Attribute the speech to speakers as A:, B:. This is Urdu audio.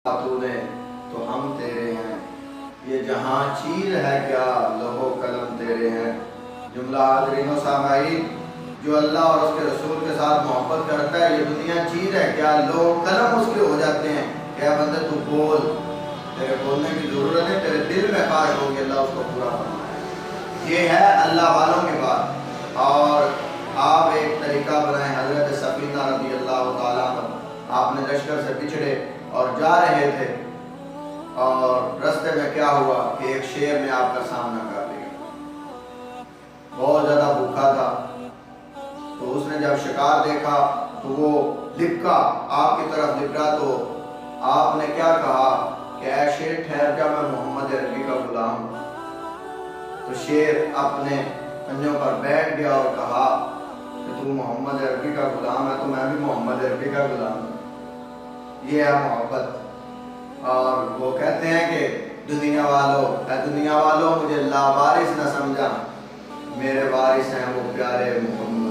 A: تو نے تو ہم تیرے ہیں، یہ جہاں چیر ہے کیا لوح و قلم تیرے ہیں۔ جملہ حاضرین و سامعین، جو اللہ اور اس کے رسول کے ساتھ محبت کرتا ہے، یہ دنیا چیر ہے کیا لوح و قلم اس کے ہو جاتے ہیں کہ اے بندے تو بول، تیرے بولنے کی ضرورت ہے، تیرے دل میں خواہش ہوگی اللہ اس کو پورا فرمائے۔ یہ ہے اللہ والوں کی بات۔ اور آپ ایک طریقہ بنائیں، حضرت سفینہ رضی اللہ تعالیٰ عنہ، آپ نے لشکر سے پچھڑے اور جا رہے تھے، اور رستے میں کیا ہوا کہ ایک شیر نے آپ کا سامنا کر لیا، بہت زیادہ بھوکا تھا۔ تو اس نے جب شکار دیکھا تو وہ لپکا، آپ کی طرف لپکا، تو آپ نے کیا کہا کہ اے شیر ٹھہر جا، میں محمد عربی کا غلام ہوں۔ تو شیر اپنے پنجوں پر بیٹھ گیا اور کہا کہ تو محمد عربی کا غلام ہے تو میں بھی محمد عربی کا غلام ہوں۔ یہ ہے محبت۔ اور وہ کہتے ہیں کہ دنیا والوں مجھے لاوارث نہ سمجھا، میرے وارث ہیں وہ پیارے محمد۔